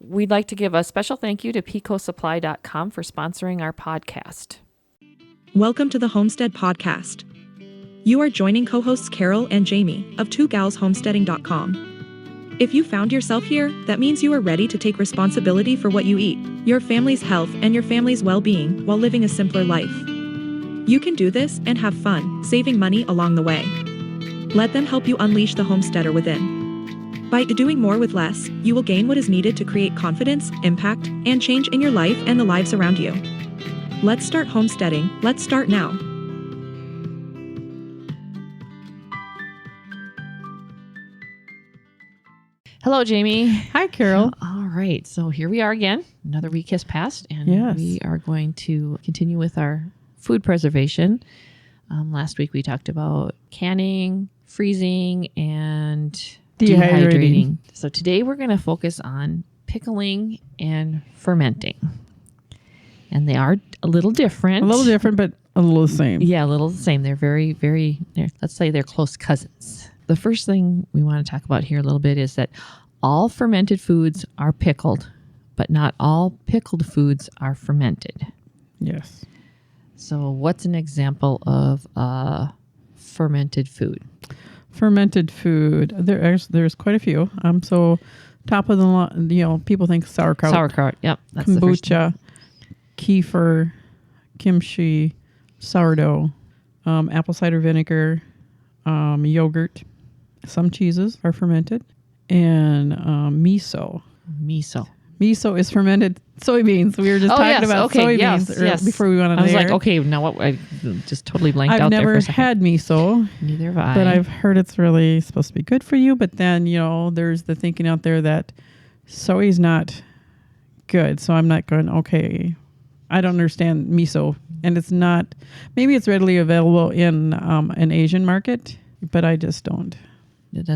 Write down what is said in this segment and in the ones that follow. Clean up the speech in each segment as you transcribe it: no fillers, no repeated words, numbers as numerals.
We'd like to give a special thank you to PeteCoSupply.com for sponsoring our podcast. Welcome to the Homestead Podcast. You are joining co-hosts Carol and Jamie of twogalshomesteading.com. If you found yourself here, that means you are ready to take responsibility for what you eat, your family's health, and your family's well-being while living a simpler life. You can do this and have fun, saving money along the way. Let them help you unleash the homesteader within. By doing more with less, you will gain what is needed to create confidence, impact, and change in your life and the lives around you. Let's start homesteading. Let's start now. Hello, Jamie. Hi, Carol. All right. So here we are again. Another week has passed, and Yes. we are going to continue with our food preservation. Last week we talked about canning, freezing, and dehydrating. So today we're going to focus on pickling and fermenting. And they are a little different. A little different, but a little the same. Yeah, a little the same. They're let's say they're close cousins. The first thing we want to talk about here a little bit is that all fermented foods are pickled, but not all pickled foods are fermented. Yes. So what's an example of a fermented food? Fermented food. There's quite a few. So top of the line, people think sauerkraut. Sauerkraut, yep. That's the first kombucha, kefir, kimchi, sourdough, apple cider vinegar, yogurt. Some cheeses are fermented, and miso. Miso is fermented soybeans. We were just talking about soybeans before we went on I was the like, air. okay, now what? I just totally blanked I've out there for never a second. had miso. Neither have I. But I've heard it's really supposed to be good for you. But then, there's the thinking out there that soy is not good. So I'm not going, okay, I don't understand miso. And it's not, maybe it's readily available in an Asian market, but I just don't.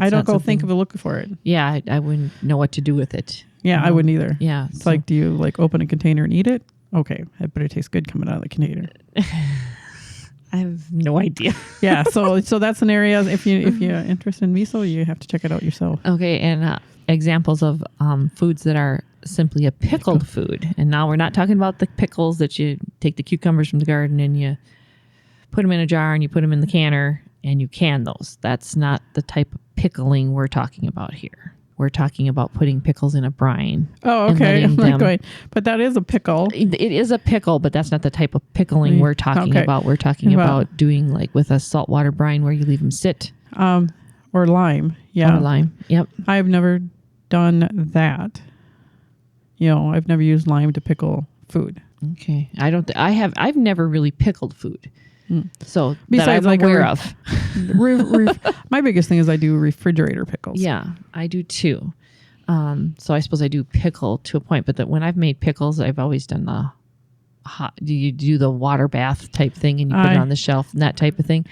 I don't go think of a look for it. Yeah, I wouldn't know what to do with it. Yeah, I wouldn't either. Yeah. It's like, do you open a container and eat it? Okay, it better taste good coming out of the container. I have no idea. Yeah, so that's an area. If you're interested in miso, you have to check it out yourself. Okay, and examples of foods that are simply a pickled food. And now we're not talking about the pickles that you take the cucumbers from the garden and you put them in a jar and you put them in the canner and you can those. That's not the type of pickling we're talking about here. We're talking about putting pickles in a brine. Oh, okay. But that is a pickle. It is a pickle, but that's not the type of pickling we're talking about. We're talking about doing like with a saltwater brine where you leave them sit. Or lime. Yeah. Or lime. Yep. I've never done that. I've never used lime to pickle food. Okay. I've never really pickled food. So besides that I'm aware of. My biggest thing is I do refrigerator pickles. Yeah, I do too. So I suppose I do pickle to a point, but when I've made pickles, I've always done the hot. You do the water bath type thing, and you put it on the shelf and that type of thing.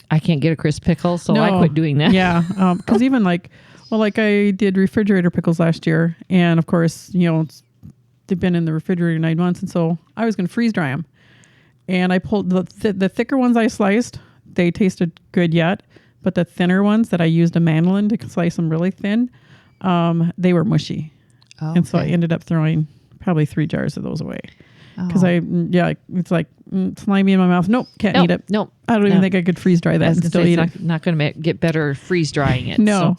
I can't get a crisp pickle, so I quit doing that. Yeah, because even like I did refrigerator pickles last year, and of course, they've been in the refrigerator 9 months, and so I was going to freeze dry them. And I pulled the thicker ones I sliced. They tasted good yet, but the thinner ones that I used a mandolin to slice them really thin, they were mushy. Oh, and so I ended up throwing probably 3 jars of those away. Because it's like slimy in my mouth. Nope, can't eat it. Nope. I don't even think I could freeze dry that and still eat it. Not going to get better freeze drying it. No.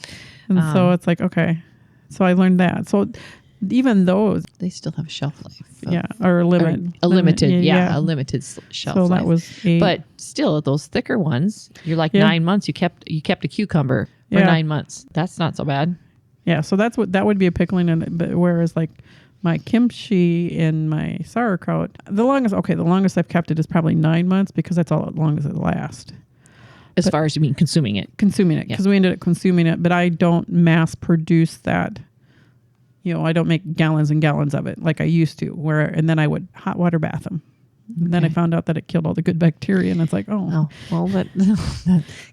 So it's like, okay. So I learned that. So even those, they still have a shelf life. Or a limited shelf life. So that was but still those thicker ones, you're like 9 months. You kept a cucumber for 9 months. That's not so bad. Yeah. So that would be a pickling. But whereas like my kimchi and my sauerkraut, the longest I've kept it is probably 9 months because that's all as long as it lasts. As far as you mean consuming it. Because we ended up consuming it, but I don't mass produce that. I don't make gallons and gallons of it like I used to, and then I would hot water bath them. Okay. And then I found out that it killed all the good bacteria, and it's like, well, that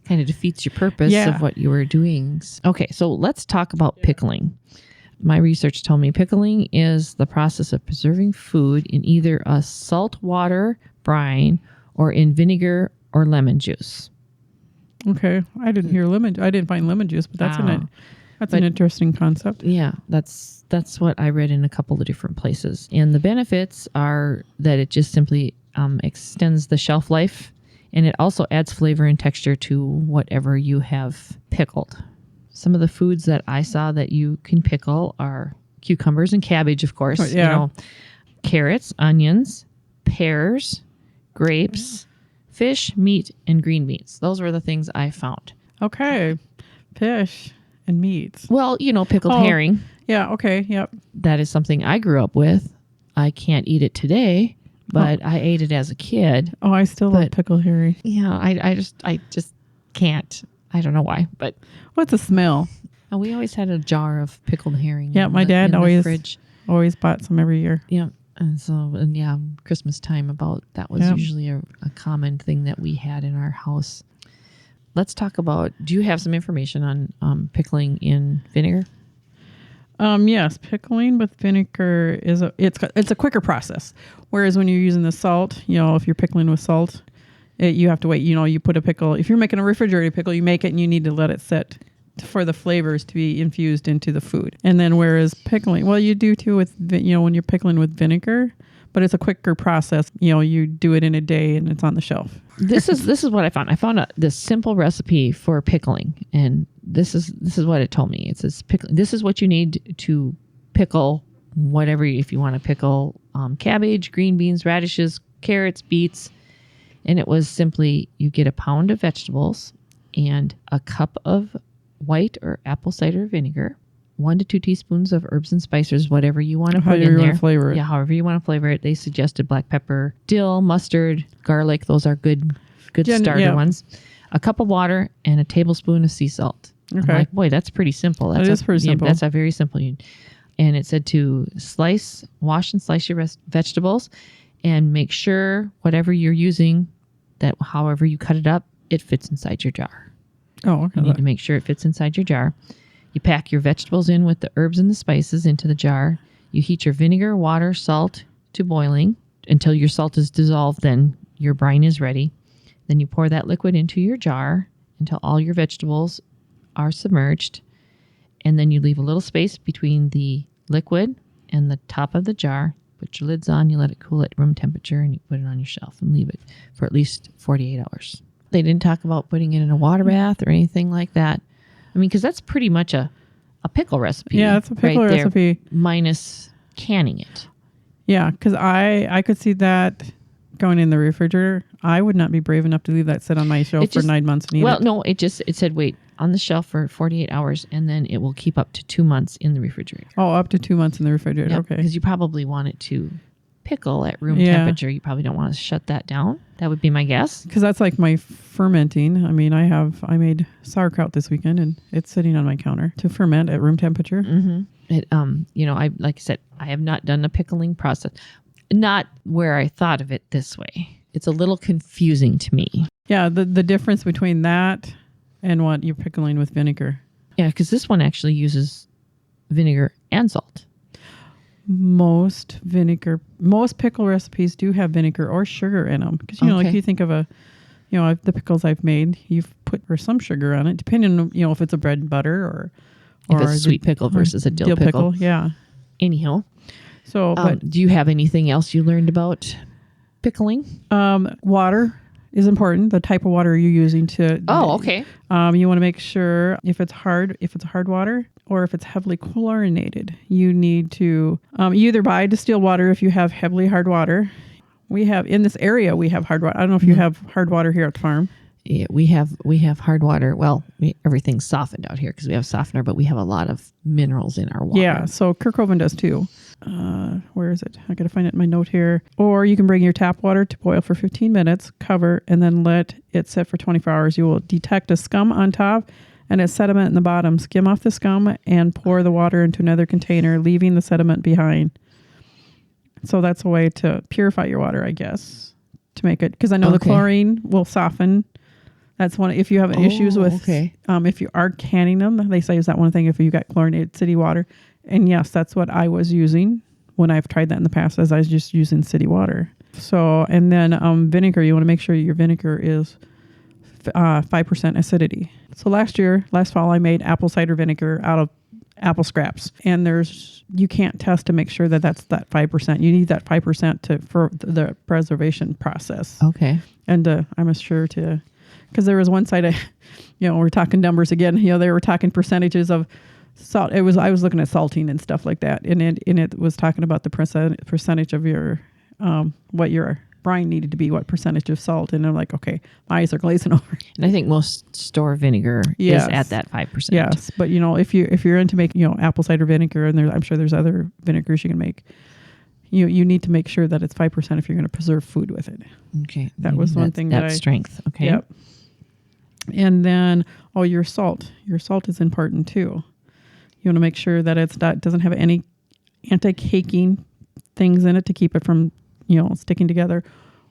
kind of defeats your purpose of what you were doing. Okay, so let's talk about pickling. My research told me pickling is the process of preserving food in either a salt water brine or in vinegar or lemon juice. Okay, I didn't find lemon juice, but that's in it. That's an interesting concept. Yeah, that's what I read in a couple of different places. And the benefits are that it just simply extends the shelf life, and it also adds flavor and texture to whatever you have pickled. Some of the foods that I saw that you can pickle are cucumbers and cabbage, of course. Yeah. You know, carrots, onions, pears, grapes, fish, meat, and green beans. Those were the things I found. Okay. Fish and meats. Well, you know, pickled herring. Yeah. Okay. Yep. That is something I grew up with. I can't eat it today, but I ate it as a kid. Oh, I still love pickled herring. Yeah, I just can't. I don't know why, but What's the smell? we always had a jar of pickled herring. Yeah, my dad in the fridge. always bought some every year. Yeah, and yeah, Christmas time that was usually a common thing that we had in our house. Let's talk about. Do you have some information on pickling in vinegar? Yes, pickling with vinegar it's a quicker process. Whereas when you're using the salt, if you're pickling with salt, you have to wait. You put a pickle. If you're making a refrigerated pickle, you make it and you need to let it sit for the flavors to be infused into the food. And then whereas pickling, well, you do too with when you're pickling with vinegar, but it's a quicker process. You do it in a day and it's on the shelf. This is what I found. I found this simple recipe for pickling, and this is what it told me. It says this is what you need to pickle whatever. If you want to pickle cabbage, green beans, radishes, carrots, beets, and it was simply you get a pound of vegetables and a cup of white or apple cider vinegar, 1 to 2 teaspoons of herbs and spices, whatever you want to put in there. Flavor it. Yeah, however you want to flavor it. They suggested black pepper, dill, mustard, garlic. Those are good starter ones. A cup of water and a tablespoon of sea salt. Okay. I'm like, boy, that's pretty simple. That is pretty simple. That's a very simple. And it said to wash and slice your vegetables, and make sure whatever you're using, that however you cut it up, it fits inside your jar. Oh, okay. You need to make sure it fits inside your jar. You pack your vegetables in with the herbs and the spices into the jar. You heat your vinegar, water, salt to boiling until your salt is dissolved. Then your brine is ready. Then you pour that liquid into your jar until all your vegetables are submerged. And then you leave a little space between the liquid and the top of the jar. Put your lids on, you let it cool at room temperature, and you put it on your shelf and leave it for at least 48 hours. They didn't talk about putting it in a water bath or anything like that. I mean, because that's pretty much a pickle recipe. Yeah, it's a pickle recipe. Minus canning it. Yeah, because I could see that going in the refrigerator. I would not be brave enough to leave that sit on my shelf for 9 months and eat it. Well, no, it said wait on the shelf for 48 hours, and then it will keep up to 2 months in the refrigerator. Oh, up to 2 months in the refrigerator. Yep, okay. Because you probably want it to pickle at room temperature. You probably don't want to shut that down. That would be my guess. Because that's like my fermenting. I mean, I made sauerkraut this weekend, and it's sitting on my counter to ferment at room temperature. Mm-hmm. It, like I said, I have not done a pickling process. Not where I thought of it this way. It's a little confusing to me. Yeah, the difference between that and what you're pickling with vinegar. Yeah, because this one actually uses vinegar and salt. Most pickle recipes do have vinegar or sugar in them. Because, like you think of the pickles I've made, you've put some sugar on it, depending on, if it's a bread and butter or if it's a sweet pickle versus a dill pickle. Yeah. Anyhow. So, do you have anything else you learned about pickling? Water is important. The type of water you're using to. Oh, okay. You want to make sure if it's hard water or if it's heavily chlorinated, you need to you either buy distilled water if you have heavily hard water. We have in this area we have hard water. I don't know if you have hard water here at the farm. Yeah, we have hard water. Well, everything's softened out here because we have softener, but we have a lot of minerals in our water. Yeah, so Kirkhoven does too. Where is it? I got to find it in my note here. Or you can bring your tap water to boil for 15 minutes, cover, and then let it sit for 24 hours. You will detect a scum on top and a sediment in the bottom. Skim off the scum and pour the water into another container, leaving the sediment behind. So that's a way to purify your water, I guess, to make it. Because I know the chlorine will soften. That's one. If you have issues with, if you are canning them, they say is that one thing if you got chlorinated city water. And yes, that's what I was using when I've tried that in the past, as I was just using city water. So, and then vinegar, you want to make sure your vinegar is 5% acidity. So last fall, I made apple cider vinegar out of apple scraps. And you can't test to make sure that that's that 5%. You need that 5% for the preservation process. Okay. And I'm sure because there was one side, we're talking numbers again. They were talking percentages of salt. I was looking at salting and stuff like that, and it was talking about the percentage of your what your brine needed to be, what percentage of salt. And I'm like, okay, my eyes are glazing over. And I think most store vinegar is at that 5%. Yes, but if you're into making apple cider vinegar, and I'm sure there's other vinegars you can make. You need to make sure that it's 5% if you're going to preserve food with it. Okay, that was one thing that strength. Okay. Yep. And then your salt. Your salt is important too. You want to make sure that it doesn't have any anti-caking things in it to keep it from sticking together,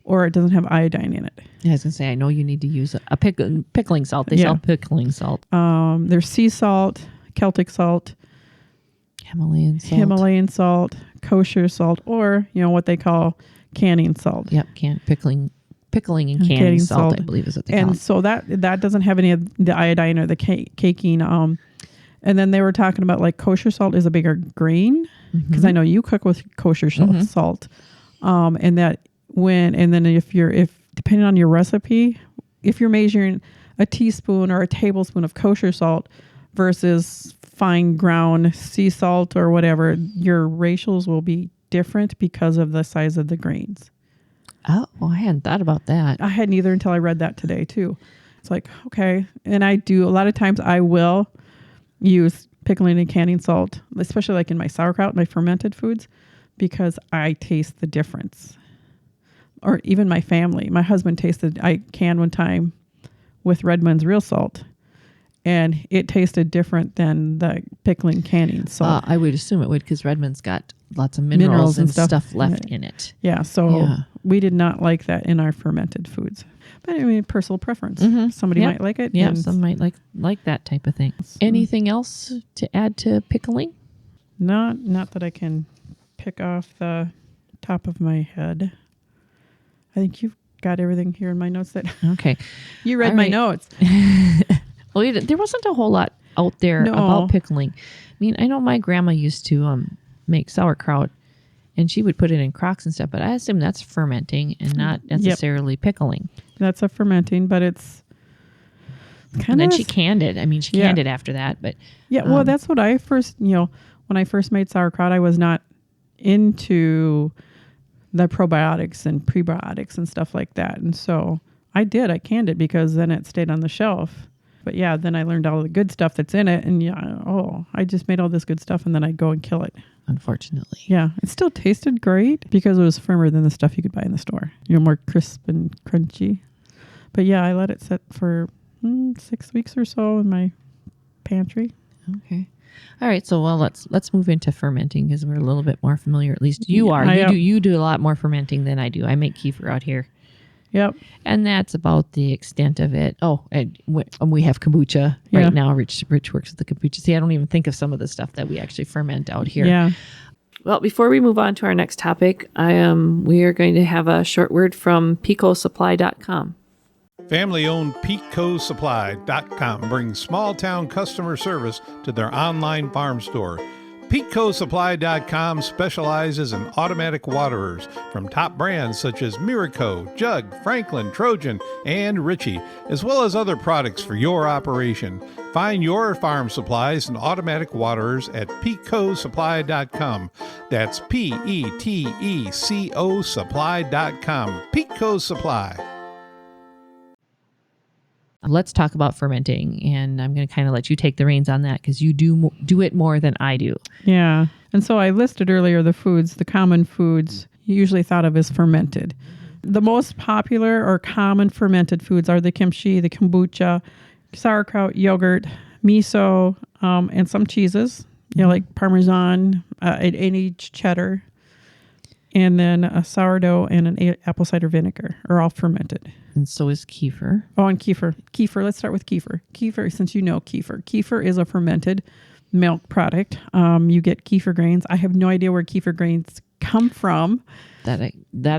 or it doesn't have iodine in it. Yeah, I was gonna say, I know you need to use a pickling salt. They sell pickling salt. There's sea salt, Celtic salt, Himalayan salt, kosher salt, or what they call canning salt. Yep, pickling and canning salt, I believe is what they call it. And so that doesn't have any of the iodine or the caking. And then they were talking about like kosher salt is a bigger grain, because I know you cook with kosher salt. And then if depending on your recipe, if you're measuring a teaspoon or a tablespoon of kosher salt versus fine ground sea salt or whatever, your ratios will be different because of the size of the grains. Oh, well, I hadn't thought about that. I hadn't either until I read that today too. It's like, okay. And I do, a lot of times I will use pickling and canning salt, especially like in my sauerkraut, my fermented foods, because I taste the difference. Or even my family. My husband I canned one time with Redmond's real salt, and it tasted different than the pickling canning salt. I would assume it would, because Redmond's got lots of minerals and stuff left in it. Yeah, so we did not like that in our fermented foods. But I mean, personal preference. Somebody might like it. Yeah, some might like that type of thing. Anything else to add to pickling? Not that I can pick off the top of my head. I think you've got everything here in my notes. Okay. You read my notes. Well, there wasn't a whole lot out there about pickling. I mean, I know my grandma used to make sauerkraut, and she would put it in crocks and stuff, but I assume that's fermenting and not necessarily pickling. That's a fermenting, but it's kind of... And then she canned it. I mean, she canned it after that, but... Yeah, well, that's what I first, when I first made sauerkraut, I was not into the probiotics and prebiotics and stuff like that. And so I canned it because then it stayed on the shelf. But yeah, then I learned all the good stuff that's in it. And I just made all this good stuff, and then I'd go and kill it. Unfortunately. Yeah. It still tasted great because it was firmer than the stuff you could buy in the store. More crisp and crunchy. But yeah, I let it sit for 6 weeks or so in my pantry. Okay. All right. So, let's move into fermenting, because we're a little bit more familiar. At least you are. You do a lot more fermenting than I do. I make kefir out here. Yep. And that's about the extent of it. Oh, and we have kombucha right now. Rich works with the kombucha. See, I don't even think of some of the stuff that we actually ferment out here. Yeah. Well, before we move on to our next topic, we are going to have a short word from PeteCoSupply.com. Family-owned PeteCoSupply.com brings small-town customer service to their online farm store. PeteCoSupply.com specializes in automatic waterers from top brands such as Miraco, Jug, Franklin, Trojan, and Ritchie, as well as other products for your operation. Find your farm supplies and automatic waterers at PeteCoSupply.com. That's PeteCo Supply.com. PeteCo Supply. Let's talk about fermenting, and I'm going to kind of let you take the reins on that, because you do it more than I do. Yeah. And so I listed earlier the common foods usually thought of as fermented. The most popular or common fermented foods are the kimchi, the kombucha, sauerkraut, yogurt, miso, and some cheeses, like Parmesan, any cheddar, and then a sourdough and an apple cider vinegar are all fermented. And so is kefir. Oh, and kefir. Kefir, let's start with kefir. Kefir, since you know kefir. Kefir is a fermented milk product. You get kefir grains. I have no idea where kefir grains come from. That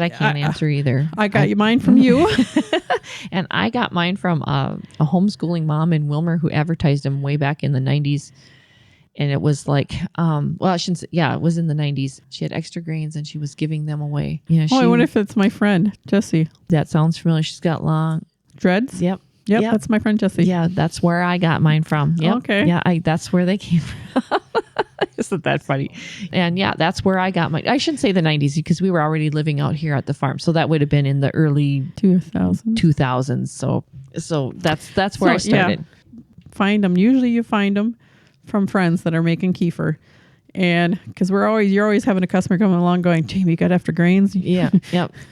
I can't answer either. I got mine from you. And I got mine from a homeschooling mom in Wilmer who advertised them way back in the 90s. And it was like, well, I shouldn't say, yeah, it was in the 90s. She had extra grains and she was giving them away. You know, I wonder if it's my friend, Jessie. That sounds familiar. She's got long dreads. Yep. Yep, that's my friend Jessie. Yeah, that's where I got mine from. Yep. Okay. Yeah, that's where they came from. Isn't that funny? And yeah, that's where I got mine. I shouldn't say the 90s because we were already living out here at the farm. So that would have been in the early 2000s. So that's where I started. Yeah. Find them. Usually you find them from friends that are making kefir. And because you're always having a customer coming along going, Jamie, you got extra grains? Yeah.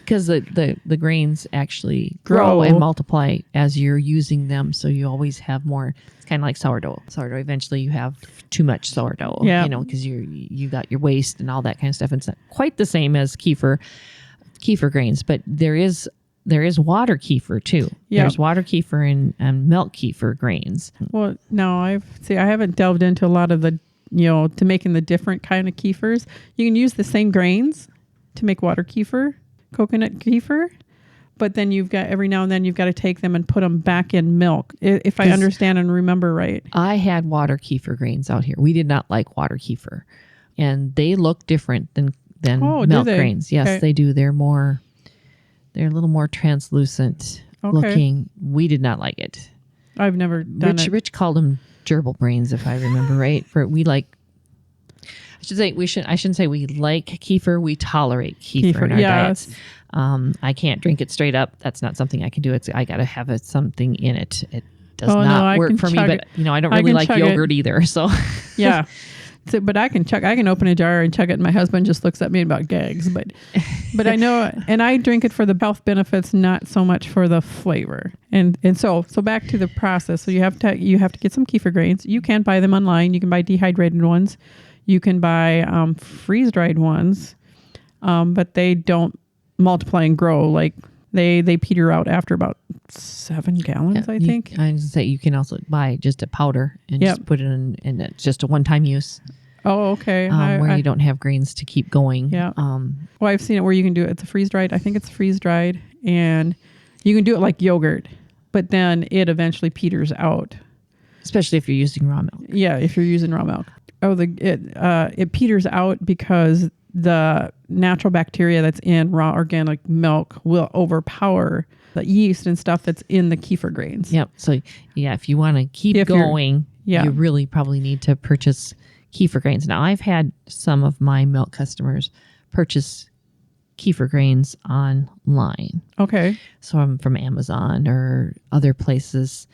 Because the grains actually grow and multiply as you're using them. So you always have more. It's kind of like sourdough. Eventually you have too much sourdough, because you got your waste and all that kind of stuff. It's not quite the same as kefir grains, but there is water kefir too. Yep. There's water kefir and milk kefir grains. Well, no, I haven't delved into a lot of the, to making the different kind of kefirs. You can use the same grains to make water kefir, coconut kefir, but then every now and then you've got to take them and put them back in milk, if I understand and remember right. I had water kefir grains out here. We did not like water kefir, and they look different than milk grains. Yes, okay. They do. They're a little more translucent looking. We did not like it. I've never done it. Rich called them gerbil brains, if I remember right. I shouldn't say we like kefir. We tolerate kefir in our diets. I can't drink it straight up. That's not something I can do. I got to have something in it. It does not work for me. But I don't really like yogurt either. So yeah. So, but I can open a jar and chug it, and my husband just looks at me about gags. But I know, and I drink it for the health benefits, not so much for the flavor. And so back to the process. So you have to get some kefir grains. You can buy them online. You can buy dehydrated ones. You can buy freeze dried ones, but they don't multiply and grow. Like they peter out after about 7 gallons, I think. I was gonna say you can also buy just a powder and just put it in, and it's just a one-time use. Oh, okay. Where you don't have grains to keep going. Yeah. Well, I've seen it where you can do it. It's a freeze dried. I think it's freeze dried, and you can do it like yogurt, but then it eventually peters out. Especially if you're using raw milk. Yeah, if you're using raw milk. It peters out because the natural bacteria that's in raw organic milk will overpower the yeast and stuff that's in the kefir grains. Yep. So yeah, if you want to keep going, you really probably need to purchase kefir grains. Now, I've had some of my milk customers purchase kefir grains online. Okay. So from Amazon or other places.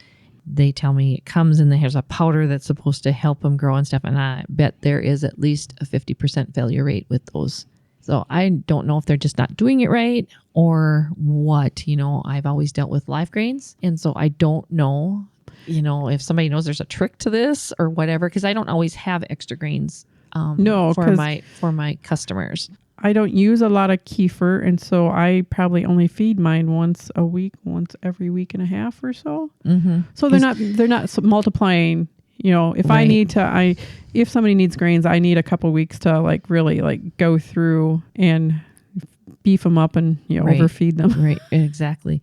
They tell me it comes in there's a powder that's supposed to help them grow and stuff. And I bet there is at least a 50% failure rate with those. So I don't know if they're just not doing it right or what. I've always dealt with live grains. And so I don't know, if somebody knows there's a trick to this or whatever, because I don't always have extra grains for my customers. I don't use a lot of kefir, and so I probably only feed mine once a week, once every week and a half or so. Mm-hmm. So they're not multiplying. If somebody needs grains, I need a couple weeks to really go through and beef them up and overfeed them. Right, exactly.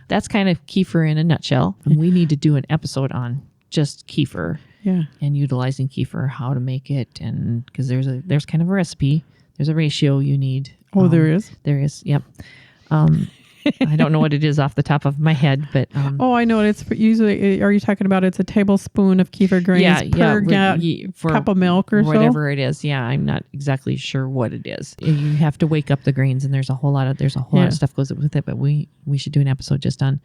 That's kind of kefir in a nutshell. And we need to do an episode on just kefir, and utilizing kefir, how to make it, and because there's kind of a recipe. There's a ratio you need. Oh, there is? There is, yep. I don't know what it is off the top of my head, but... I know. It's usually, are you talking about it's a tablespoon of kefir grains per cup of milk or whatever it is. Yeah, I'm not exactly sure what it is. You have to wake up the grains, and there's a whole lot of stuff goes with it, but we should do an episode just on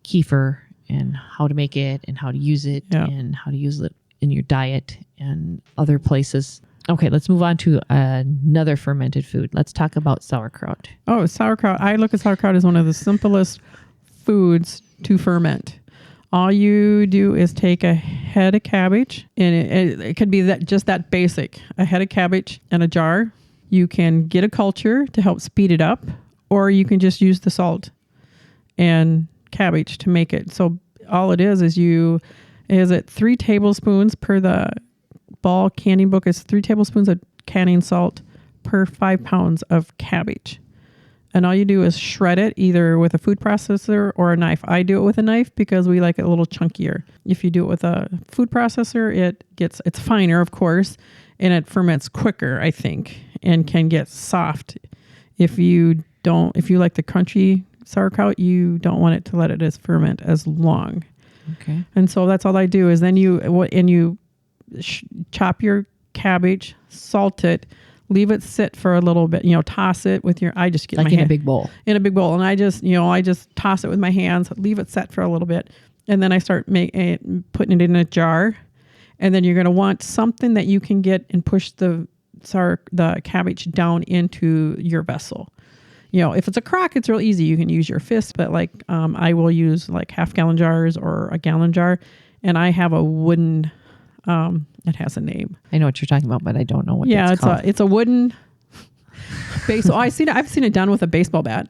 kefir and how to make it and how to use it and how to use it in your diet and other places. Okay, let's move on to another fermented food. Let's talk about sauerkraut. Oh, sauerkraut. I look at sauerkraut as one of the simplest foods to ferment. All you do is take a head of cabbage, and it could be just that basic. A head of cabbage in a jar. You can get a culture to help speed it up, or you can just use the salt and cabbage to make it. So all it is 3 tablespoons per the Ball canning book is 3 tablespoons of canning salt per 5 pounds of cabbage. And all you do is shred it either with a food processor or a knife. I do it with a knife because we like it a little chunkier. If you do it with a food processor, it's finer, of course, and it ferments quicker, I think, and can get soft. If you like the crunchy sauerkraut, you don't want it to let it ferment as long. Okay. And so that's all I do is then you chop your cabbage, salt it, leave it sit for a little bit, toss it with I just get like my in hand a big bowl. In a big bowl. And I just toss it with my hands, leave it set for a little bit. And then I start putting it in a jar. And then you're going to want something that you can get and push the cabbage down into your vessel. If it's a crock, it's real easy. You can use your fist, but I will use like half-gallon jars or a gallon jar. And I have a wooden, it has a name. I know what you're talking about, but I don't know what it's called. It's a wooden base. I've seen it done with a baseball bat,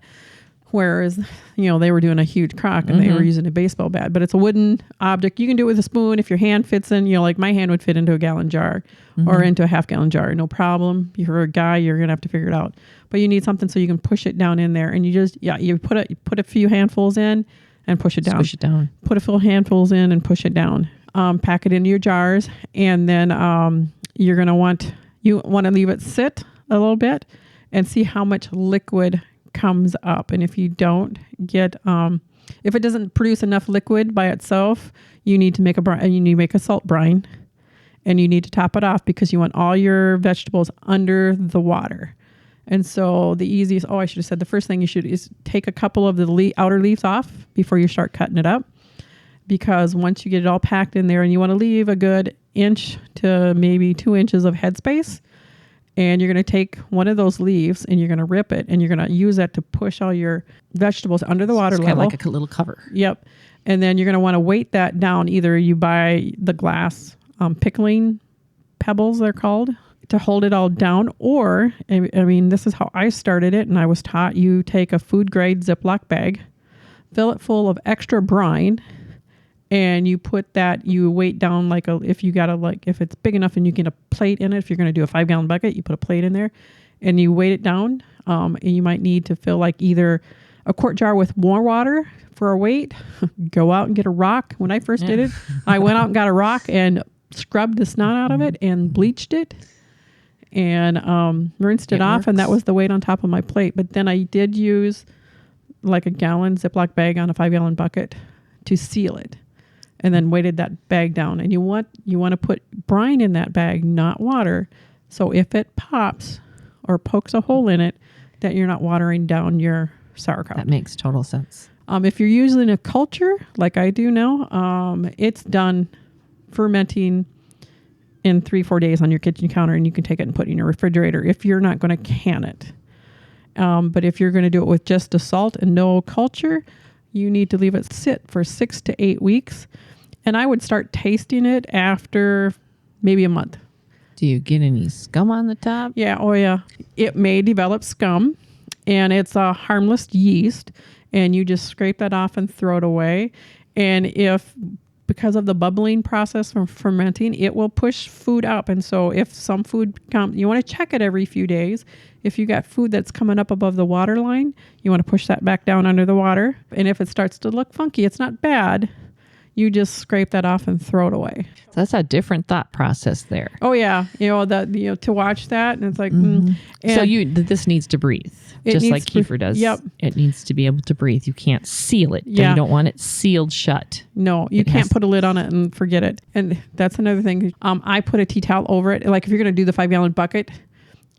whereas they were doing a huge crock and they were using a baseball bat. But it's a wooden object. You can do it with a spoon if your hand fits in. Like my hand would fit into a gallon jar or into a half-gallon jar, no problem. If you're a guy, you're gonna have to figure it out. But you need something so you can push it down in there, and you put a few handfuls in and push it down. Push it down. Put a few handfuls in and push it down. Pack it into your jars, and then you want to leave it sit a little bit and see how much liquid comes up. And if you don't get, if it doesn't produce enough liquid by itself, you need to make a salt brine, and you need to top it off because you want all your vegetables under the water. And so I should have said the first thing you should is take a couple of the outer leaves off before you start cutting it up. Because once you get it all packed in there, and you want to leave a good inch to maybe 2 inches of headspace, and you're going to take one of those leaves and you're going to rip it, and you're going to use that to push all your vegetables under the water level. Kind of like a little cover. Yep. And then you're going to want to weight that down. Either you buy the glass pickling pebbles, they're called, to hold it all down, or this is how I started it, and I was taught you take a food grade Ziploc bag, fill it full of extra brine. And you weight down if it's big enough and you get a plate in it. If you're going to do a 5-gallon bucket, you put a plate in there and you weight it down. And you might need to fill either a quart jar with more water for a weight. Go out and get a rock. When I first did it, I went out and got a rock and scrubbed the snot out of it and bleached it and rinsed it off. And that was the weight on top of my plate. But then I did use like a gallon Ziploc bag on a 5-gallon bucket to seal it. And then weighted that bag down. And you want to put brine in that bag, not water. So if it pops or pokes a hole in it, that you're not watering down your sauerkraut. That makes total sense. If you're using a culture like I do now, it's done fermenting in 3-4 days on your kitchen counter, and you can take it and put it in your refrigerator if you're not going to can it. But if you're going to do it with just a salt and no culture, you need to leave it sit for 6 to 8 weeks. And I would start tasting it after maybe a month. Do you get any scum on the top? Yeah. Oh, yeah. It may develop scum, and it's a harmless yeast, and you just scrape that off and throw it away. And because of the bubbling process from fermenting, it will push food up. And so if some food comes, you want to check it every few days. If you got food that's coming up above the water line, you want to push that back down under the water. And if it starts to look funky, it's not bad. You just scrape that off and throw it away. So that's a different thought process there. Oh yeah, to watch that, and it's like. So this needs to breathe, just like Kefir does. Yep, it needs to be able to breathe. You can't seal it. Yeah, you don't want it sealed shut. No, you can't put a lid on it and forget it. And that's another thing. I put a tea towel over it. Like if you're going to do the 5-gallon bucket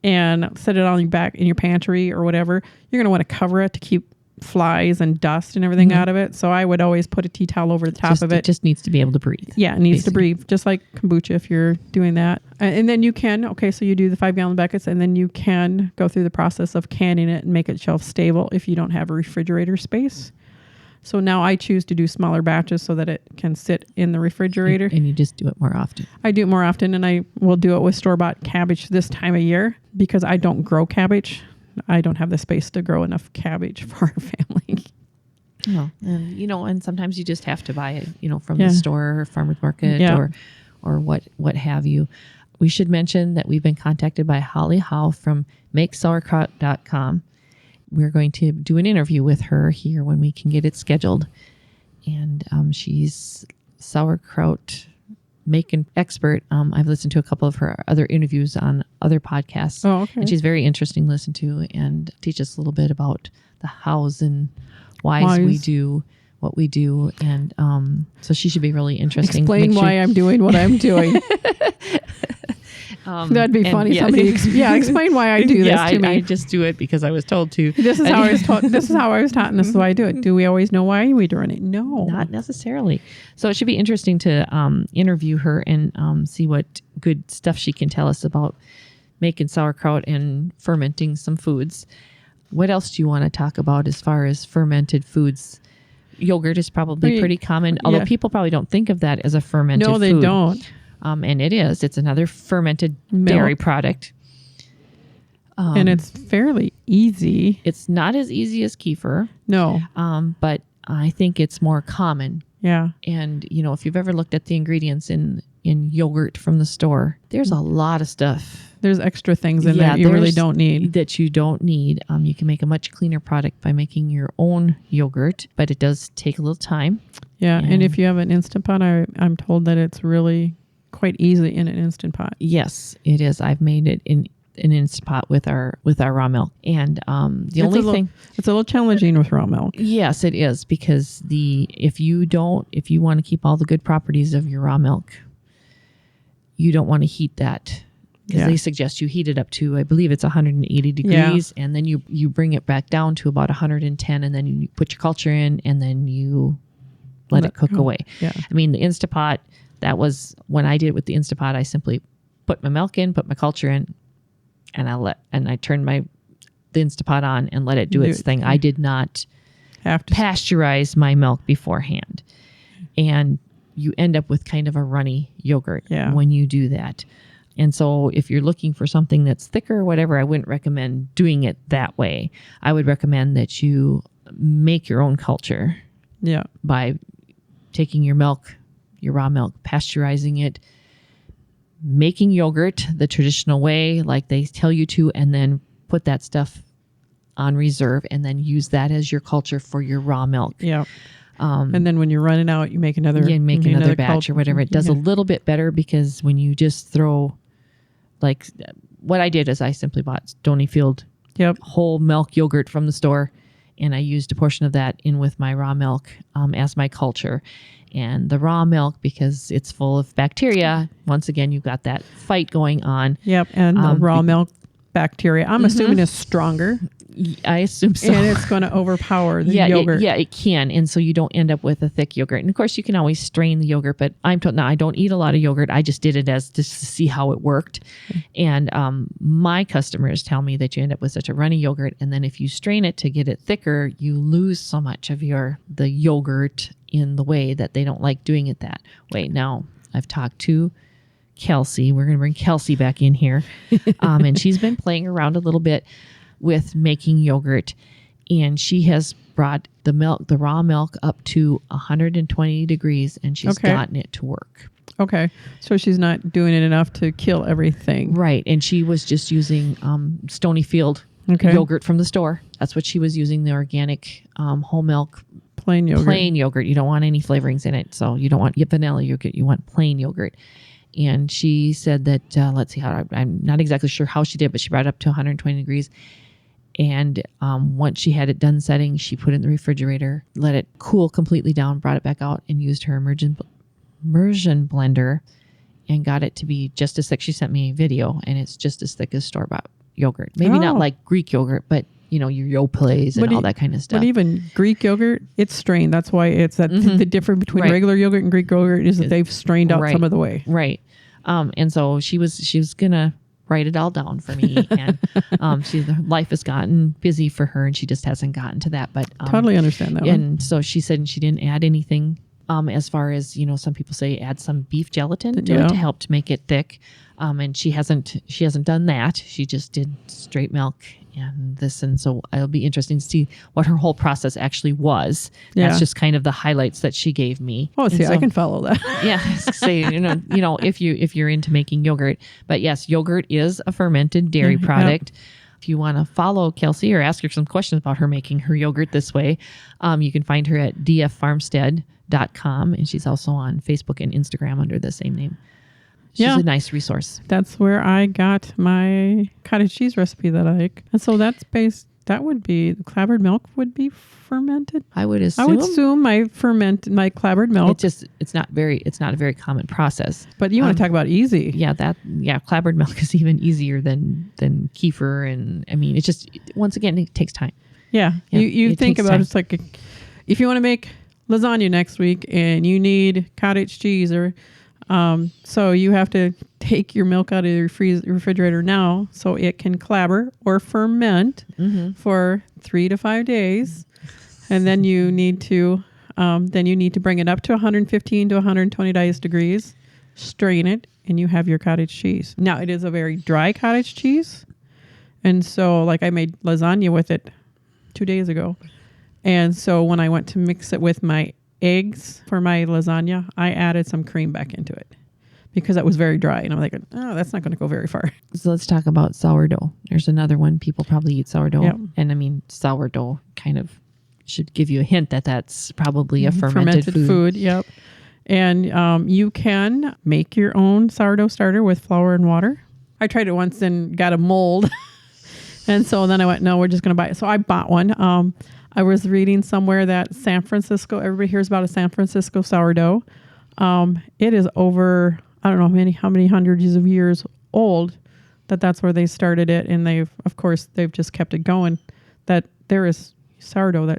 and set it on your back in your pantry or whatever, you're going to want to cover it to keep flies and dust and everything out of it. So I would always put a tea towel over the top of it. It just needs to be able to breathe. Yeah, it needs to breathe, just like kombucha if you're doing that. And then you can, so you do the 5-gallon buckets, and then you can go through the process of canning it and make it shelf stable if you don't have a refrigerator space. So now I choose to do smaller batches so that it can sit in the refrigerator. And you just do it more often. I do it more often, and I will do it with store-bought cabbage this time of year because I don't grow cabbage. I don't have the space to grow enough cabbage for our family. Well, and sometimes you just have to buy it, from the store or farmer's market or what have you. We should mention that we've been contacted by Holly Howe from MakeSauerkraut.com. we're going to do an interview with her here when we can get it scheduled. And she's sauerkraut making expert. I've listened to a couple of her other interviews on other podcasts. Oh, okay. And she's very interesting to listen to and teach us a little bit about the hows and whys we do what we do. And so she should be really interesting. Explain why I'm doing what I'm doing. That'd be funny. Yeah. Somebody, explain why I do this to me. I just do it because I was told to. This is how I was taught. This is how I was taught, and this is why I do it. Do we always know why we're doing it? No, not necessarily. So it should be interesting to interview her and see what good stuff she can tell us about making sauerkraut and fermenting some foods. What else do you want to talk about as far as fermented foods? Yogurt is probably pretty common, although people probably don't think of that as a fermented food. No, they don't. And it is. It's another fermented dairy product. And it's fairly easy. It's not as easy as kefir. No. But I think it's more common. Yeah. And, if you've ever looked at the ingredients in yogurt from the store, there's a lot of stuff. There's extra things in there you really don't need. That you don't need. You can make a much cleaner product by making your own yogurt, but it does take a little time. Yeah. And if you have an Instant Pot, I'm told that it's really quite easy in an Instant Pot. Yes, it is. I've made it in an Instant Pot with our raw milk. And it's a little challenging with raw milk. Yes, it is, because if you want to keep all the good properties of your raw milk, you don't want to heat that. Because they suggest you heat it up to, I believe it's 180 degrees, and then you bring it back down to about 110, and then you put your culture in, and then you let it cook away. Yeah. I mean, the Instapot, that was when I did it with the Instapot. I simply put my milk in, put my culture in, and I turned the Instapot on and let it do its thing. I did not have to pasteurize my milk beforehand, and you end up with kind of a runny yogurt when you do that. And so if you're looking for something that's thicker or whatever, I wouldn't recommend doing it that way. I would recommend that you make your own culture by taking your milk, your raw milk, pasteurizing it, making yogurt the traditional way, like they tell you to, and then put that stuff on reserve and then use that as your culture for your raw milk. Yeah. And then when you're running out, you make another batch or whatever. It does a little bit better, because when you just throw, like what I did is I simply bought Stonyfield whole milk yogurt from the store, and I used a portion of that in with my raw milk as my culture. And the raw milk, because it's full of bacteria, once again, you've got that fight going on. Yep, and the raw milk bacteria, I'm assuming, is stronger. I assume so. And it's going to overpower the yogurt. It can. And so you don't end up with a thick yogurt. And of course, you can always strain the yogurt, but I'm told now I don't eat a lot of yogurt. I just did it just to see how it worked. And my customers tell me that you end up with such a runny yogurt. And then if you strain it to get it thicker, you lose so much of the yogurt in the way that they don't like doing it that way. Now, I've talked to Kelsey. We're going to bring Kelsey back in here. And she's been playing around a little bit with making yogurt, and she has brought the raw milk up to 120 degrees, and she's gotten it to work. Okay. So she's not doing it enough to kill everything. Right. And she was just using Stonyfield yogurt from the store. That's what she was using, the organic whole milk. Plain yogurt. You don't want any flavorings in it. So you don't want vanilla yogurt. You want plain yogurt. And she said that, let's see how, I'm not exactly sure how she did, but she brought it up to 120 degrees. And once she had it done setting, she put it in the refrigerator, let it cool completely down, brought it back out, and used her immersion blender and got it to be just as thick. She sent me a video, and it's just as thick as store-bought yogurt. Maybe not like Greek yogurt, but your Yoplait and all that kind of stuff. But even Greek yogurt, it's strained. That's why it's that the difference between regular yogurt and Greek yogurt is that they've strained out some of the way. Right. And so she was gonna write it all down for me, and life has gotten busy for her, and she just hasn't gotten to that. But totally understand that. And so she said she didn't add anything. As far as some people say, add some beef gelatin to it to help to make it thick. And she hasn't done that. She just did straight milk and this. And so it'll be interesting to see what her whole process actually was. Yeah. That's just kind of the highlights that she gave me. Oh, see, I can follow that. Yeah. Say, if you're into making yogurt, but yes, yogurt is a fermented dairy product. If you want to follow Kelsey or ask her some questions about her making her yogurt this way, you can find her at dffarmstead.com. And she's also on Facebook and Instagram under the same name. She's a nice resource. That's where I got my cottage cheese recipe that I like. And so that would be, the clabbered milk would be fermented. I would assume my clabbered milk. It's not a very common process. But you want to talk about easy. Clabbered milk is even easier than kefir. And I mean, it's just, once again, it takes time. Yeah. You think about it's like, if you want to make lasagna next week and you need cottage cheese so you have to take your milk out of your refrigerator now so it can clabber or ferment for 3 to 5 days. And then you need to bring it up to 115 to 120 degrees, strain it, and you have your cottage cheese. Now, it is a very dry cottage cheese. And so like I made lasagna with it 2 days ago. And so when I went to mix it with my eggs for my lasagna, I added some cream back into it because it was very dry. And I'm like, oh, that's not going to go very far. So let's talk about sourdough. There's another one. People probably eat sourdough. Yep. And I mean, sourdough kind of should give you a hint that that's probably a fermented food. Yep. And you can make your own sourdough starter with flour and water. I tried it once and got a mold. And so then I went, no, we're just going to buy it. So I bought one. I was reading somewhere that San Francisco, everybody hears about a San Francisco sourdough. It is over, I don't know how many hundreds of years old, that's where they started it. And they've just kept it going. That there is sourdough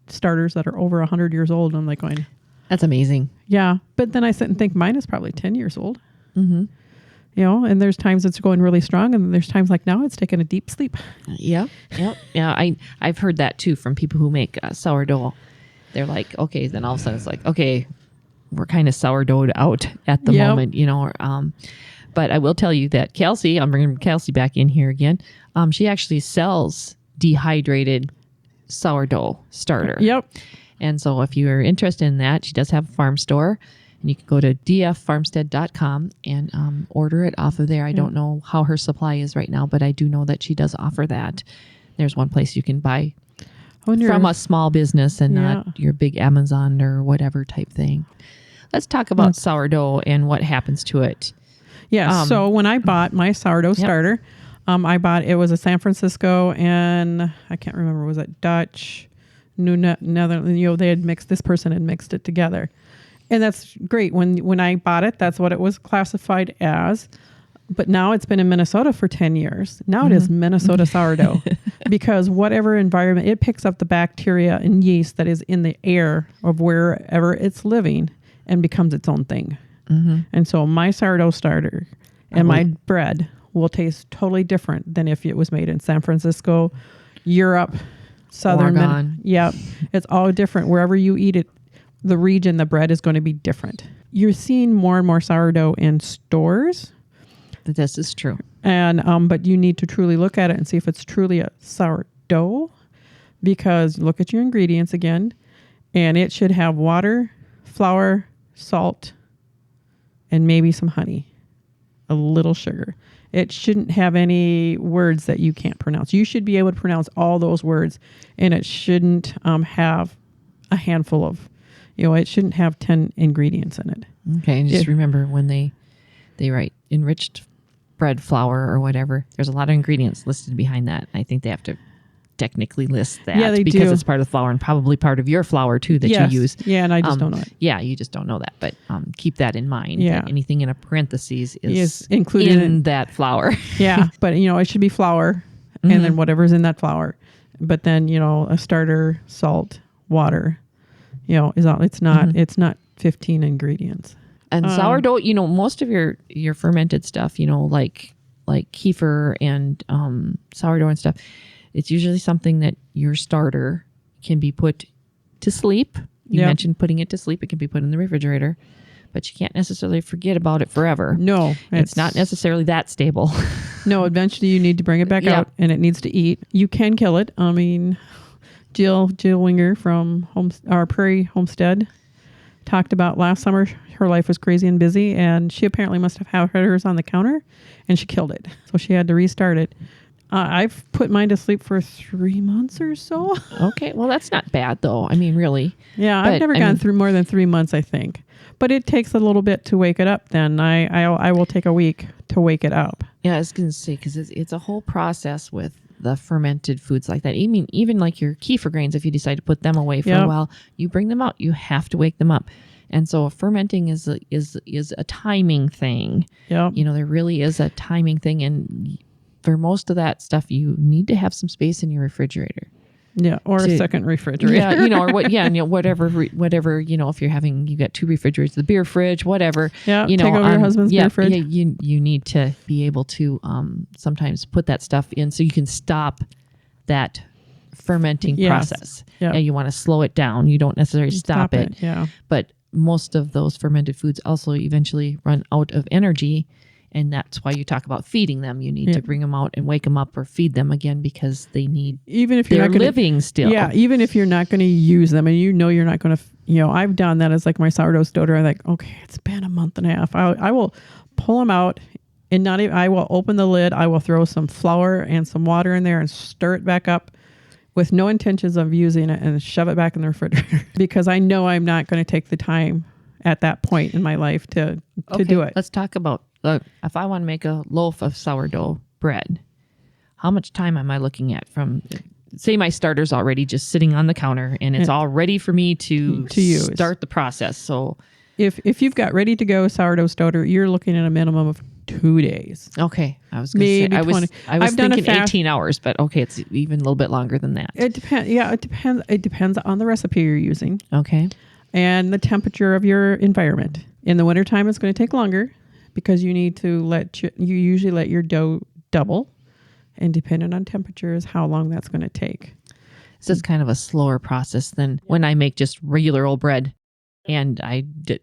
starters that are over 100 years old. And I'm like going, that's amazing. Yeah. But then I sit and think mine is probably 10 years old. Mm-hmm. And there's times it's going really strong, and there's times like now it's taking a deep sleep. Yep. Yeah, I've heard that too from people who make sourdough. They're like, okay, then all of a sudden it's like, okay, we're kind of sourdough'd out at the moment, but I will tell you that Kelsey, I'm bringing Kelsey back in here again. She actually sells dehydrated sourdough starter. Yep. And so if you're interested in that, she does have a farm store. And you can go to dffarmstead.com and order it off of there. I don't know how her supply is right now, but I do know that she does offer that. There's one place you can buy from a small business and not your big Amazon or whatever type thing. Let's talk about sourdough and what happens to it. Yeah. So when I bought my sourdough starter, it was a San Francisco and I can't remember, was it Dutch, Netherlands? They had mixed, this person had mixed it together. And that's great. When I bought it, that's what it was classified as. But now it's been in Minnesota for 10 years. Now it is Minnesota sourdough because whatever environment, it picks up the bacteria and yeast that is in the air of wherever it's living and becomes its own thing. Mm-hmm. And so my sourdough starter and my bread will taste totally different than if it was made in San Francisco, Europe, Southern. Yep. It's all different. Wherever you eat it, the region, the bread is going to be different. You're seeing more and more sourdough in stores. This is true. And but you need to truly look at it and see if it's truly a sourdough, because look at your ingredients again, and it should have water, flour, salt, and maybe some honey, a little sugar. It shouldn't have any words that you can't pronounce. You should be able to pronounce all those words, and it shouldn't have a handful of, it shouldn't have 10 ingredients in it. Okay, and just remember when they write enriched bread flour or whatever, there's a lot of ingredients listed behind that. I think they have to technically list that because it's part of the flour and probably part of your flour too that you use. Yeah, and I just don't know it. Yeah, you just don't know that. But keep that in mind. Yeah. Anything in a parentheses is included in that flour. Yeah, but it should be flour and then whatever's in that flour. But then, a starter, salt, water, is all. It's not 15 ingredients. And sourdough, most of your fermented stuff, like kefir and sourdough and stuff, it's usually something that your starter can be put to sleep. You mentioned putting it to sleep. It can be put in the refrigerator, but you can't necessarily forget about it forever. No. It's not necessarily that stable. No, eventually you need to bring it back out and it needs to eat. You can kill it. I mean, Jill Winger from our Prairie Homestead talked about last summer, her life was crazy and busy, and she apparently must have had hers on the counter, and she killed it. So she had to restart it. I've put mine to sleep for 3 months or so. Okay. Well, that's not bad though. I mean, really. Yeah, But, I've never gone through more than 3 months, I think. But it takes a little bit to wake it up then. I will take a week to wake it up. Yeah, I was going to say, because it's a whole process with the fermented foods like that. I mean, even like your kefir grains, if you decide to put them away for a while, you bring them out, you have to wake them up. And so fermenting is a timing thing. Yep. You know, there really is a timing thing. And for most of that stuff, you need to have some space in your refrigerator. Yeah, or a second refrigerator. Yeah, you know, or what? Yeah, you know, whatever. You know, if you got 2 refrigerators, the beer fridge, whatever. Yeah, you know, take over your husband's beer fridge. Yeah, you need to be able to sometimes put that stuff in so you can stop that fermenting process. Yeah, you want to slow it down. You don't necessarily stop it. Yeah, but most of those fermented foods also eventually run out of energy. And that's why you talk about feeding them. You need to bring them out and wake them up or feed them again because they need, even if you're they're not gonna, living still. Yeah, even if you're not going to use them and you know you're not going to, I've done that as like my sourdough starter. I'm like, okay, it's been a month and a half. I will pull them out and I will open the lid. I will throw some flour and some water in there and stir it back up with no intentions of using it and shove it back in the refrigerator because I know I'm not going to take the time at that point in my life to do it. Let's talk about, if I want to make a loaf of sourdough bread, how much time am I looking at from, say my starter's already just sitting on the counter and it's all ready for me to use. Start the process. So if you've got ready to go sourdough starter, you're looking at a minimum of 2 days. Okay. I was going to say, 20. I was thinking 18 hours, but okay, it's even a little bit longer than that. It depends. Yeah, it depends. It depends on the recipe you're using. Okay. And the temperature of your environment. In the wintertime, it's going to take longer because you need to you usually let your dough double, and depending on temperatures, how long that's going to take. So it's kind of a slower process than when I make just regular old bread and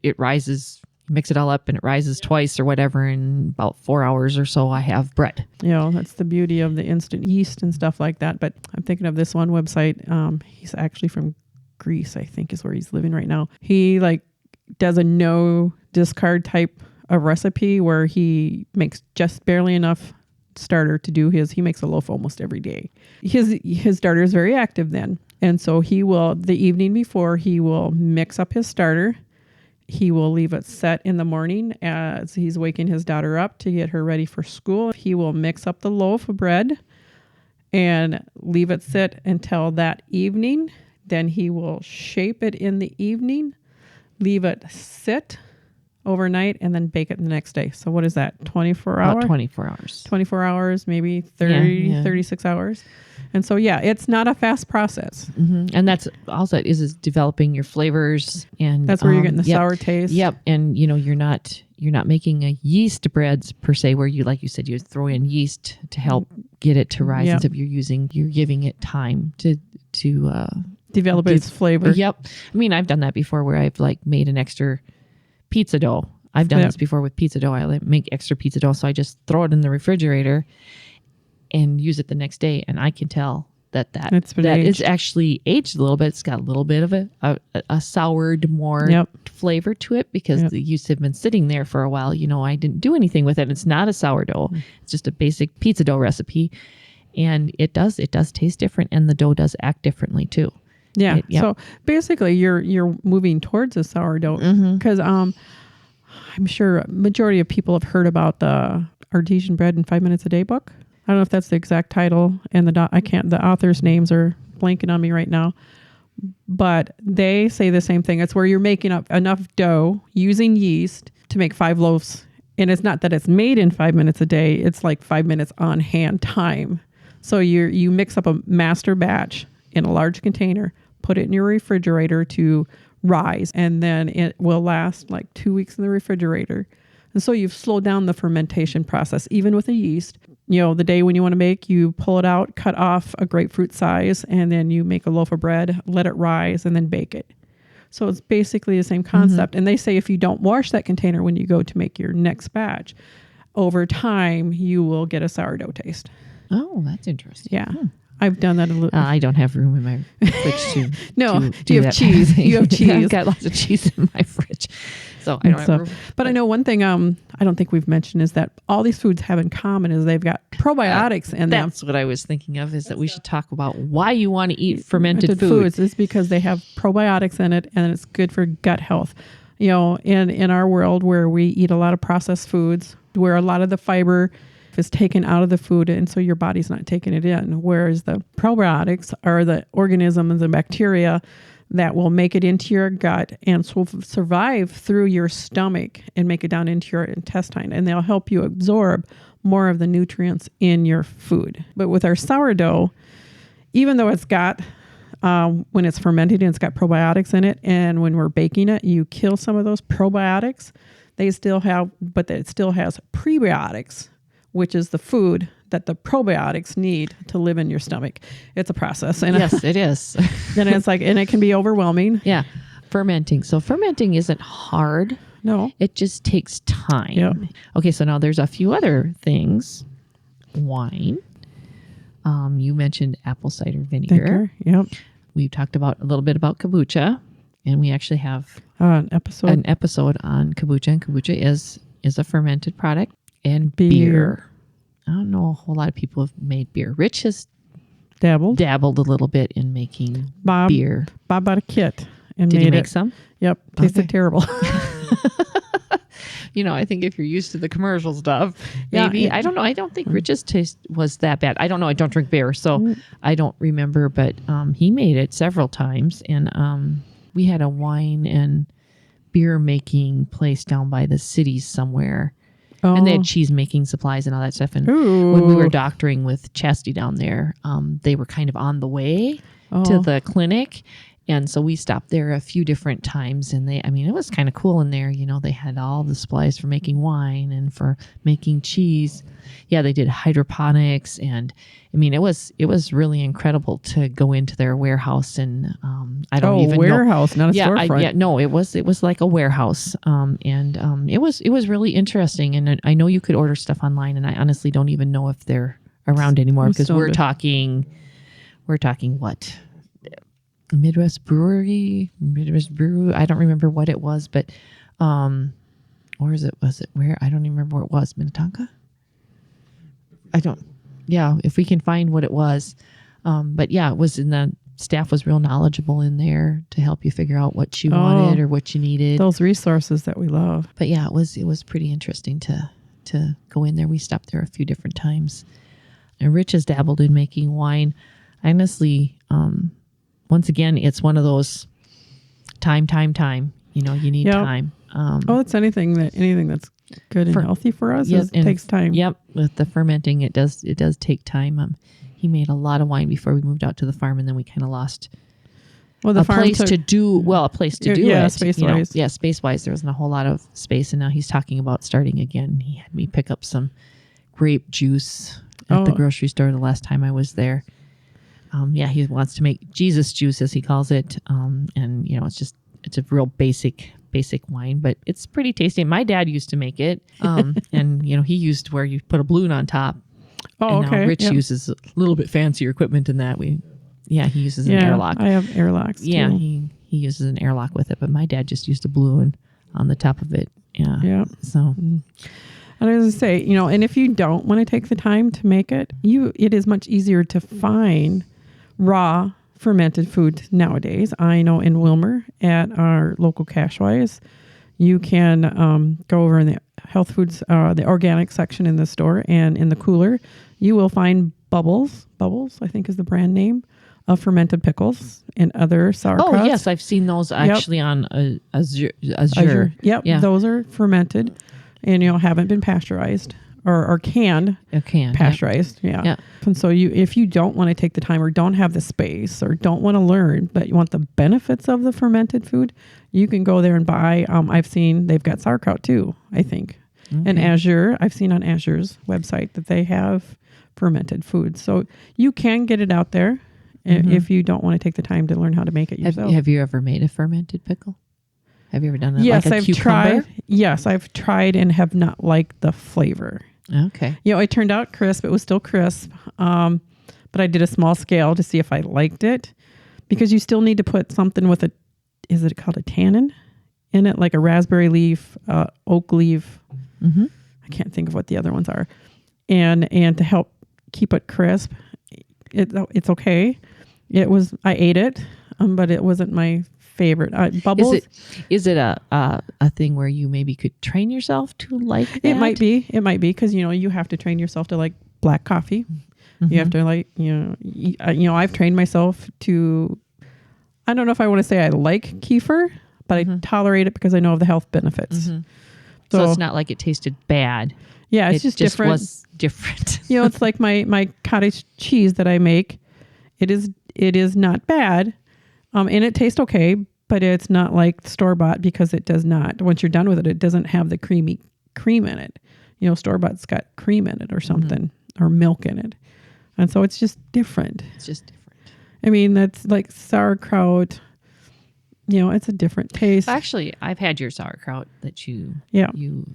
it rises, mix it all up and it rises twice or whatever. In about 4 hours or so, I have bread. That's the beauty of the instant yeast and stuff like that. But I'm thinking of this one website. He's actually from Greece, I think is where he's living right now. He does a no discard type of recipe where he makes just barely enough starter to do he makes a loaf almost every day. His starter is very active then. And so he will, the evening before, he will mix up his starter. He will leave it set in the morning as he's waking his daughter up to get her ready for school. He will mix up the loaf of bread and leave it sit until that evening. Then he will shape it in the evening, leave it sit overnight, and then bake it the next day. So what is that, 24 hours? About 24 hours. 24 hours, maybe 30, 36 hours. And so, it's not a fast process. Mm-hmm. And that's also is developing your flavors. And that's where you're getting the sour taste. Yep. And, you're not making a yeast breads per se, where you, like you said, you throw in yeast to help get it to rise. Yep. You're giving it time to develop its flavor. Yep. I mean, I've done that before where I've made an extra pizza dough. I've done this before with pizza dough. I make extra pizza dough. So I just throw it in the refrigerator and use it the next day. And I can tell that is actually aged a little bit. It's got a little bit of a soured more flavor to it because the yeast have been sitting there for a while. I didn't do anything with it. It's not a sourdough. It's just a basic pizza dough recipe. And it does taste different, and the dough does act differently too. Yeah. So basically you're moving towards a sourdough because I'm sure a majority of people have heard about the Artesian Bread in 5 Minutes a Day book. I don't know if that's the exact title, and the authors' names are blanking on me right now, but they say the same thing. It's where you're making up enough dough using yeast to make 5 loaves. And it's not that it's made in 5 minutes a day. It's like 5 minutes on hand time. So you mix up a master batch in a large container, put it in your refrigerator to rise, and then it will last like 2 weeks in the refrigerator. And so you've slowed down the fermentation process, even with the yeast. The day when you want to make, you pull it out, cut off a grapefruit size, and then you make a loaf of bread, let it rise, and then bake it. So it's basically the same concept. And they say if you don't wash that container when you go to make your next batch, over time, you will get a sourdough taste. Oh, that's interesting. Yeah. I've done that a little. I don't have room in my fridge to. No, to you have cheese. You have cheese. I've got lots of cheese in my fridge. So I don't have room. But I know one thing I don't think we've mentioned is that all these foods have in common is they've got probiotics in them. That's what I was thinking of, is that we should talk about why you want to eat fermented foods. Is because they have probiotics in it and it's good for gut health. You know, in our world where we eat a lot of processed foods, where a lot of the fiber is taken out of the food and so your body's not taking it in. Whereas the probiotics are the organisms and bacteria that will make it into your gut and survive through your stomach and make it down into your intestine. And they'll help you absorb more of the nutrients in your food. But with our sourdough, even though it's got, when it's fermented and it's got probiotics in it, and when we're baking it, you kill some of those probiotics, they still have, but it still has prebiotics, which is the food that the probiotics need to live in your stomach. It's a process. And yes, it is. And it's like, and it can be overwhelming. Yeah. Fermenting. So fermenting isn't hard. No. It just takes time. Yep. Okay. So now there's a few other things. Wine. You mentioned apple cider vinegar. Yep. We've talked about a little bit about kombucha, and we actually have An episode on kombucha, and kombucha is a fermented product. And beer. I don't know a whole lot of people have made beer. Rich has dabbled a little bit in making beer. Bob bought a kit and Did made he make it. some? Yep. Tasted terrible. You know, I think if you're used to the commercial stuff, maybe. Yeah. I don't know. I don't think Rich's taste was that bad. I don't know. I don't drink beer, so I don't remember. But he made it several times. And we had a wine and beer making place down by the city somewhere. Oh. And they had cheese making supplies and all that stuff. And when we were doctoring with Chastity down there, they were kind of on the way to the clinic. And so we stopped there a few different times, and it was kind of cool in there. You know, they had all the supplies for making wine and for making cheese. Yeah, they did hydroponics, and it was really incredible to go into their warehouse. And I don't even warehouse, know. not a storefront. No, it was like a warehouse, and it was really interesting. And I know you could order stuff online, and I honestly don't even know if they're around anymore, because we're talking what? Midwest Brewery. I don't remember what it was, but or was it where? I don't even remember where it was. Minnetonka? If we can find what it was. But yeah, it was in the staff was real knowledgeable in there to help you figure out what you wanted or what you needed. Those resources that we love. But yeah, it was pretty interesting to go in there. We stopped there a few different times. And Rich has dabbled in making wine. Honestly, once again, it's one of those time. You know, you need time. It's anything that's good and healthy for us. It takes time. Yep, with the fermenting, it does take time. He made a lot of wine before we moved out to the farm, and then we kind of lost a place to do it. Space-wise. Space-wise, there wasn't a whole lot of space, and now he's talking about starting again. He had me pick up some grape juice at the grocery store the last time I was there. He wants to make Jesus juice, as he calls it. And you know, it's a real basic wine, but it's pretty tasty. My dad used to make it. And you know, he used where you put a balloon on top. Oh, and okay. Now Rich uses a little bit fancier equipment than that. He uses an airlock. I have airlocks too. Yeah, he uses an airlock with it, but my dad just used a balloon on the top of it. Yeah. Yeah. So. And as I say, you know, and if you don't want to take the time to make it, it is much easier to find raw fermented food nowadays. I know in Wilmer at our local Cashwise, you can go over in the health foods, the organic section in the store, and in the cooler, you will find Bubbles, I think is the brand name, of fermented pickles and other sauerkrauts. Oh, yes, I've seen those actually on Azure. Yep, yeah. Those are fermented and, you know, haven't been pasteurized or canned. Pasteurized, yeah. And so if you don't want to take the time or don't have the space or don't want to learn, but you want the benefits of the fermented food, you can go there and buy. I've seen they've got sauerkraut too, I think. Okay. And Azure, I've seen on Azure's website that they have fermented food. So you can get it out there if you don't want to take the time to learn how to make it yourself. Have you ever made a fermented pickle? Have you ever done it? Yes, like a cucumber? I've tried and have not liked the flavor. Okay. You know, it turned out crisp. It was still crisp. But I did a small scale to see if I liked it, because you still need to put something with is it called a tannin in it, like a raspberry leaf, oak leaf. Mm-hmm. I can't think of what the other ones are. And to help keep it crisp, it's okay. I ate it, but it wasn't my favorite. Bubbles. Is it a thing where you maybe could train yourself to like that? It might be because you have to train yourself to like black coffee. Mm-hmm. You have to like I've trained myself to. I don't know if I want to say I like kefir, but I tolerate it because I know of the health benefits. Mm-hmm. So it's not like it tasted bad. Yeah, it's just different. Was different. It's like my cottage cheese that I make. It is not bad, and it tastes okay, but it's not like store-bought because it does not. Once you're done with it, it doesn't have the creamy cream in it. Store-bought's got cream in it or something, or milk in it. And so it's just different. It's just different. I mean, that's like sauerkraut. It's a different taste. Actually, I've had your sauerkraut that you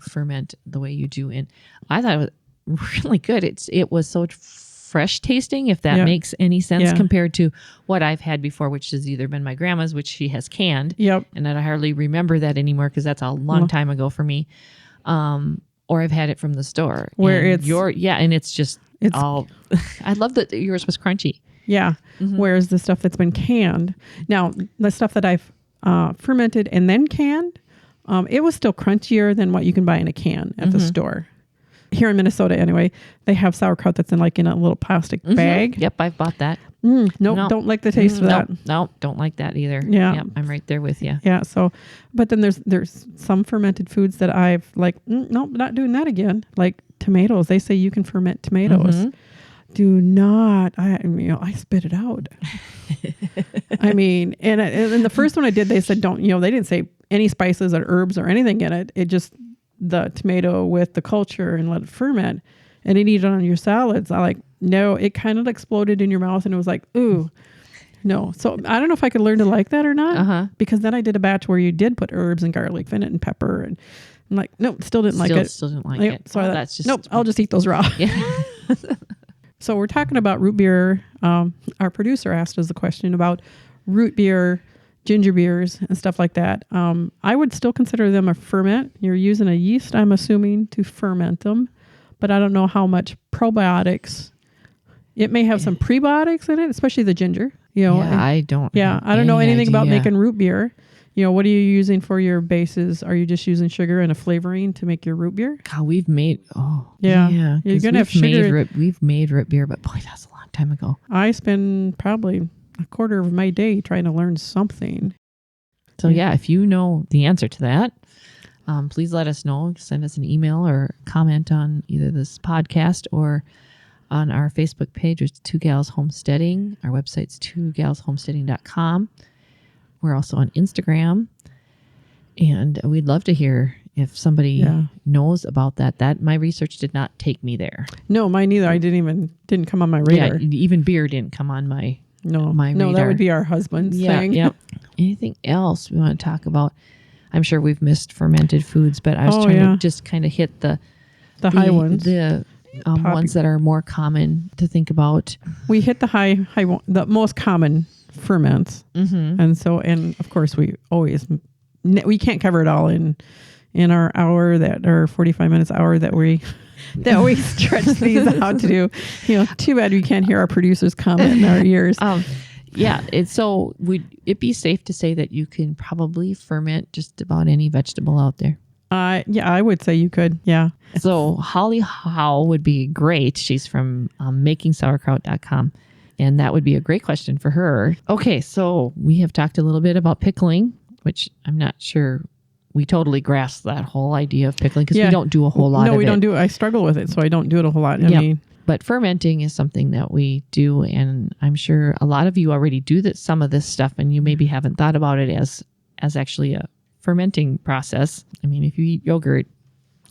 ferment the way you do, and I thought it was really good. It was so fresh tasting, if that makes any sense, compared to what I've had before, which has either been my grandma's, which she has canned, and I hardly remember that anymore because that's a long time ago for me. Or I've had it from the store, where and it's all. I love that yours was crunchy. Yeah. Mm-hmm. Whereas the stuff that's been canned, now the stuff that I've fermented and then canned, it was still crunchier than what you can buy in a can at the store. Here in Minnesota, anyway, they have sauerkraut that's in a little plastic bag. Yep, I've bought that. Nope, don't like the taste of that. No, don't like that either. Yeah, yep, I'm right there with you. Yeah. So, but then there's some fermented foods that I've nope, not doing that again. Like tomatoes, they say you can ferment tomatoes. Mm-hmm. Do not. I spit it out. I mean, and the first one I did, they said don't. They didn't say any spices or herbs or anything in it. It just the tomato with the culture and let it ferment, and then eat it on your salads. No, it kind of exploded in your mouth, and it was like, ooh, no. So I don't know if I could learn to like that or not, because then I did a batch where you did put herbs and garlic in it and pepper, and I'm like, nope, still didn't like it. Still didn't like it. So that's just nope. I'll just eat those raw. Yeah. So we're talking about root beer. Our producer asked us a question about root beer, ginger beers, and stuff like that. I would still consider them a ferment. You're using a yeast, I'm assuming, to ferment them, but I don't know how much probiotics. It may have some prebiotics in it, especially the ginger. I don't. Yeah, I don't know anything about making root beer. What are you using for your bases? Are you just using sugar and a flavoring to make your root beer? God, we've made, you're going to have sugar. We've made root beer, but boy, that's a long time ago. I spend probably a quarter of my day trying to learn something. So if you know the answer to that, please let us know. Send us an email or comment on either this podcast or on our Facebook page, which is Two Gals Homesteading. Our website's twogalshomesteading.com. We're also on Instagram, and we'd love to hear if somebody knows about that. That my research did not take me there. No, mine neither. I didn't come on my radar. Yeah, even beer didn't come on my radar. No, that would be our husband's thing. Yeah. Anything else we want to talk about? I'm sure we've missed fermented foods, but I was trying to just kind of hit the high ones, the ones that are more common to think about. We hit the high the most common ferments, and of course we can't cover it all in our hour our 45 minutes hour that we stretch these out to do. Too bad we can't hear our producers comment in our ears. Would it be safe to say that you can probably ferment just about any vegetable out there? I would say you could. Yeah. So Holly Howe would be great. She's from makingsauerkraut.com. And that would be a great question for her. Okay, so we have talked a little bit about pickling, which I'm not sure we totally grasp that whole idea of pickling because we don't do a whole lot of it. No, we don't do it. I struggle with it, so I don't do it a whole lot. But fermenting is something that we do, and I'm sure a lot of you already do some of this stuff, and you maybe haven't thought about it as actually a fermenting process. I mean, if you eat yogurt,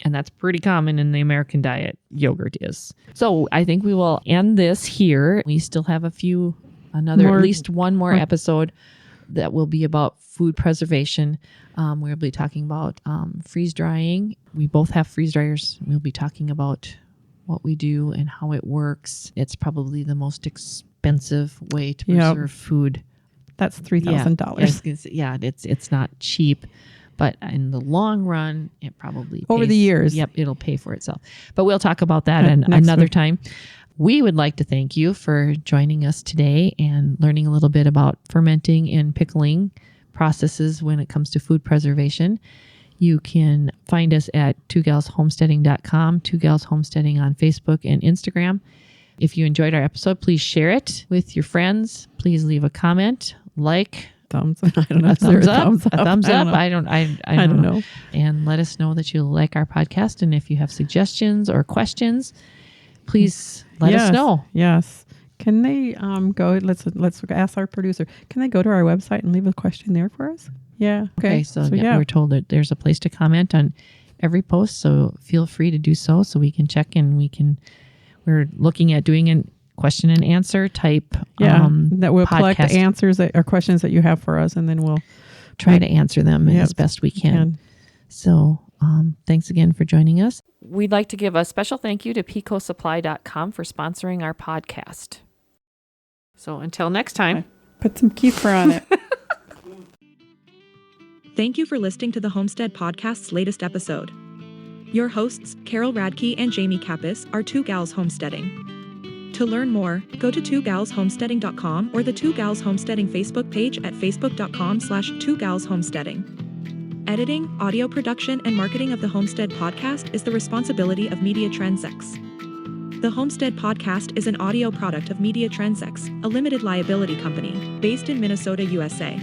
and that's pretty common in the American diet, yogurt is. So I think we will end this here. We still have at least one more episode that will be about food preservation. We'll be talking about freeze drying. We both have freeze dryers. We'll be talking about what we do and how it works. It's probably the most expensive way to preserve food. That's $3,000. Yeah, it's not cheap. But in the long run, it probably Over the years. Yep, it'll pay for itself. But we'll talk about that Next another week. time. We would like to thank you for joining us today and learning a little bit about fermenting and pickling processes when it comes to food preservation. You can find us at 2galshomesteading.com, 2Gals Homesteading on Facebook and Instagram. If you enjoyed our episode, please share it with your friends. Please leave a comment, like, Thumbs. I don't know. a Is there thumbs up, a thumbs up. know. I don't know. And let us know that you like our podcast. And if you have suggestions or questions, please let us know. Yes. Can they go? Let's ask our producer. Can they go to our website and leave a question there for us? Yeah. Okay. So we're told that there's a place to comment on every post. So feel free to do so we can check and we're looking at doing a question and answer type that we'll collect the podcast. answers or questions that you have for us, and then we'll try to answer them as best we can. So thanks again for joining us. We'd like to give a special thank you to PeteCoSupply.com for sponsoring our podcast. So until next time. Put some kefir on it. Thank you for listening to the Homestead Podcast's latest episode. Your hosts, Carol Radke and Jamie Kappas, are 2 Gals Homesteading. To learn more, go to 2galshomesteading.com or the 2 Gals Homesteading Facebook page at facebook.com/2galshomesteading. Editing, audio production, and marketing of the Homestead Podcast is the responsibility of Media Trendsex. The Homestead Podcast is an audio product of Media Trendsex, a limited liability company, based in Minnesota, USA.